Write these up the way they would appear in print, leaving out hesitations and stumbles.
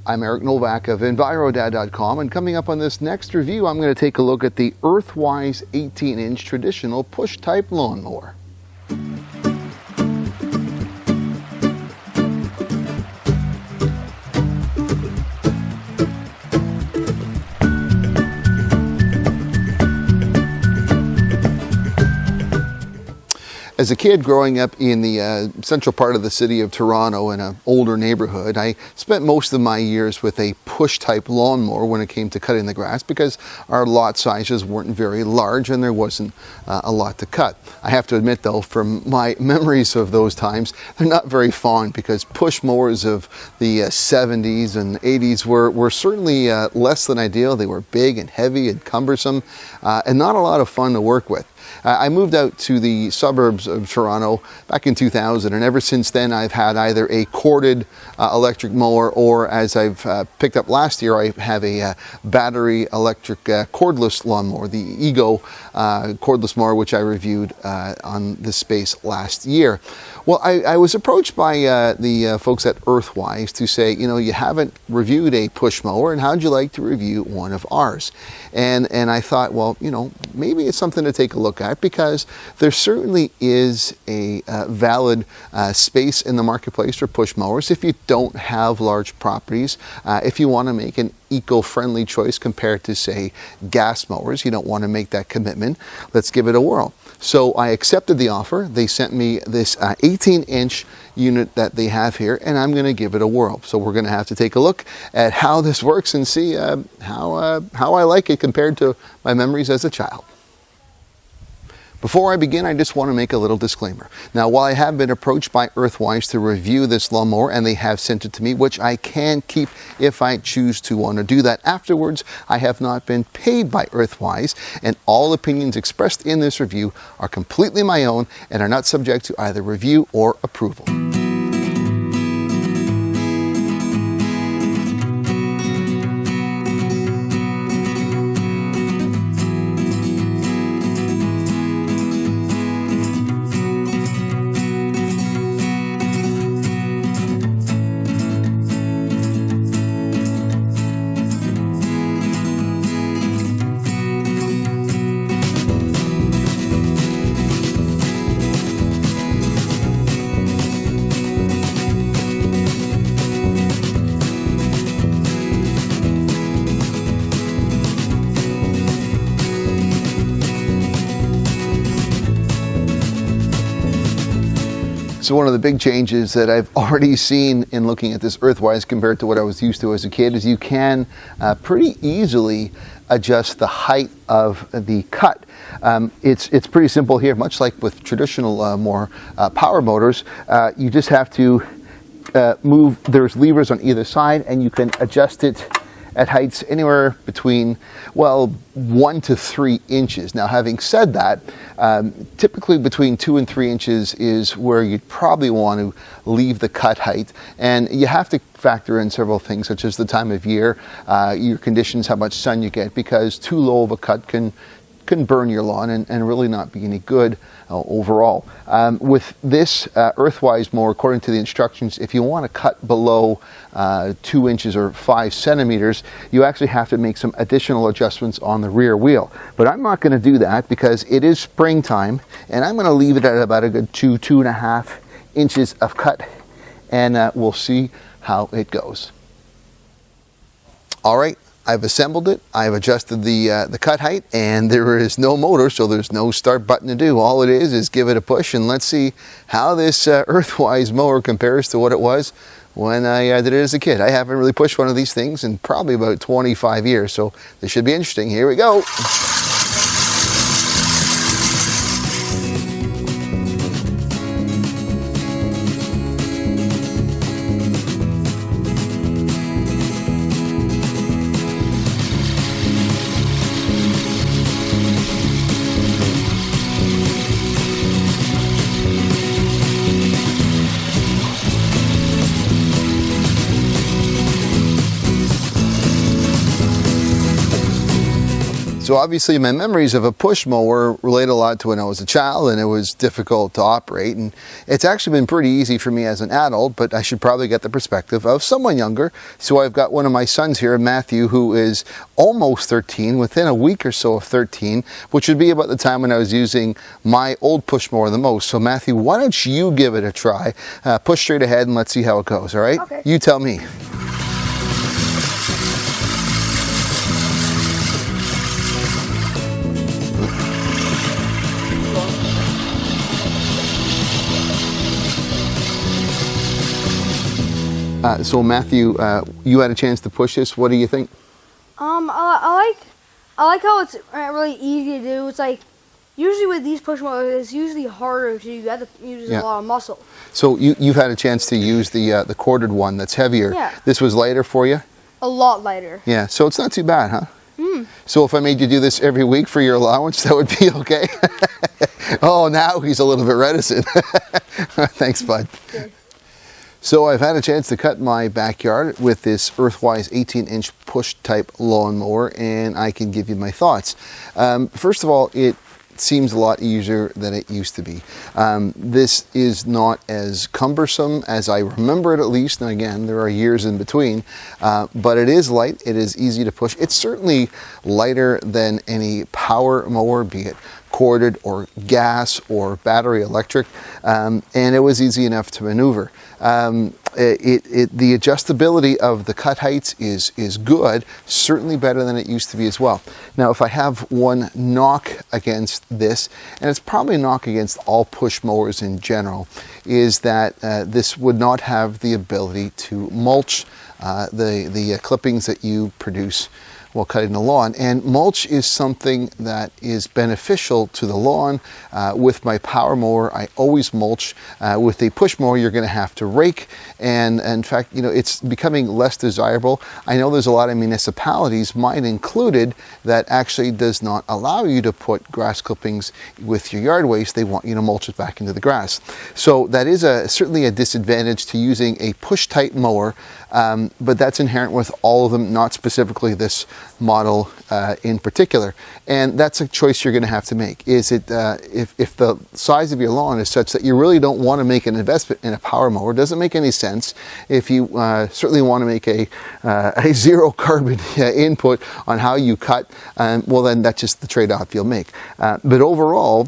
I'm Eric Novak of EnviroDad.com, and coming up on this next review, I'm going to take a look at the Earthwise 18-inch traditional push-type lawnmower. As a kid growing up in the central part of the city of Toronto in an older neighborhood, I spent most of my years with a push-type lawnmower when it came to cutting the grass because our lot sizes weren't very large and there wasn't a lot to cut. I have to admit though, from my memories of those times, they're not very fond because push mowers of the 70s and 80s were certainly less than ideal. They were big and heavy and cumbersome and not a lot of fun to work with. I moved out to the suburbs of Toronto back in 2000, and ever since then I've had either a corded electric mower, or as I've picked up last year, I have a battery electric cordless lawnmower, the Ego cordless mower, which I reviewed on this space last year. Well, I was approached by the folks at Earthwise to say, you know, you haven't reviewed a push mower, and how'd you like to review one of ours? And I thought, well, you know, maybe it's something to take a look at, because there certainly is a valid space in the marketplace for push mowers if you don't have large properties, if you want to make an eco-friendly choice compared to, say, gas mowers. You don't want to make that commitment. Let's give it a whirl. So I accepted the offer. They sent me this 18-inch unit that they have here, and I'm going to give it a whirl. So we're going to have to take a look at how this works and see how I like it compared to my memories as a child. Before I begin, I just want to make a little disclaimer. Now, while I have been approached by Earthwise to review this lawnmower, and they have sent it to me, which I can keep if I choose to want to do that afterwards, I have not been paid by Earthwise, and all opinions expressed in this review are completely my own and are not subject to either review or approval. So one of the big changes that I've already seen in looking at this Earthwise compared to what I was used to as a kid is you can pretty easily adjust the height of the cut. It's pretty simple here, much like with traditional more power motors. You just have to move, there's levers on either side, and you can adjust it at heights anywhere between, well, 1 to 3 inches. Now, having said that, typically between 2 and 3 inches is where you'd probably want to leave the cut height. And you have to factor in several things, such as the time of year, your conditions, how much sun you get, because too low of a cut can burn your lawn and really not be any good overall. With this Earthwise mower, according to the instructions, if you want to cut below 2 inches or 5 centimeters, you actually have to make some additional adjustments on the rear wheel. But I'm not going to do that because it is springtime, and I'm going to leave it at about a good 2.5 inches of cut, and we'll see how it goes. All right. I've assembled it, I've adjusted the cut height, and there is no motor, so there's no start button to do. All it is give it a push, and let's see how this Earthwise mower compares to what it was when I did it as a kid. I haven't really pushed one of these things in probably about 25 years, so this should be interesting. Here we go. So obviously my memories of a push mower relate a lot to when I was a child and it was difficult to operate, and it's actually been pretty easy for me as an adult, but I should probably get the perspective of someone younger. So I've got one of my sons here, Matthew, who is almost 13, within a week or so of 13, which would be about the time when I was using my old push mower the most. So Matthew, why don't you give it a try? Push straight ahead and let's see how it goes, all right? Okay. You tell me. So Matthew, you had a chance to push this. What do you think? I like how it's really easy to do. It's like usually with these push motors, it's usually harder to do. You have to use a lot of muscle. So you've had a chance to use the corded one that's heavier. Yeah. This was lighter for you? A lot lighter. Yeah. So it's not too bad, huh? Mm. So if I made you do this every week for your allowance, that would be okay? Oh, now he's a little bit reticent. Thanks, bud. Okay. So I've had a chance to cut my backyard with this Earthwise 18-inch push type lawnmower, and I can give you my thoughts. First of all, it seems a lot easier than it used to be. This is not as cumbersome as I remember it, at least, and again, there are years in between, but it is light, it is easy to push. It's certainly lighter than any power mower, be it corded or gas or battery electric, and it was easy enough to maneuver. The adjustability of the cut heights is good, certainly better than it used to be as well. Now, if I have one knock against this, and it's probably a knock against all push mowers in general, is that this would not have the ability to mulch the clippings that you produce while cutting the lawn. And mulch is something that is beneficial to the lawn. With my power mower, I always mulch. With a push mower, you're going to have to rake, and in fact, you know, it's becoming less desirable. I know there's a lot of municipalities, mine included, that actually does not allow you to put grass clippings with your yard waste. They want you to mulch it back into the grass. So that is certainly a disadvantage to using a push type mower, but that's inherent with all of them, not specifically this model in particular. And that's a choice you're going to have to make. Is it if the size of your lawn is such that you really don't want to make an investment in a power mower, doesn't make any sense. If you certainly want to make a zero carbon input on how you cut, well, then that's just the trade-off you'll make. But overall,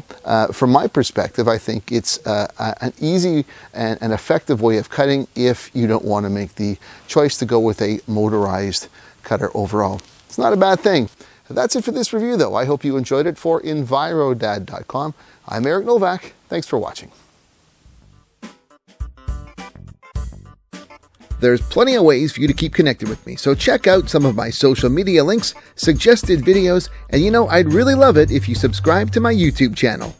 from my perspective, I think it's an easy and an effective way of cutting if you don't want to make the choice to go with a motorized cutter overall. It's not a bad thing. That's it for this review, though. I hope you enjoyed it. For EnviroDad.com, I'm Eric Novak. Thanks for watching. There's plenty of ways for you to keep connected with me, so check out some of my social media links, suggested videos, and you know, I'd really love it if you subscribe to my YouTube channel.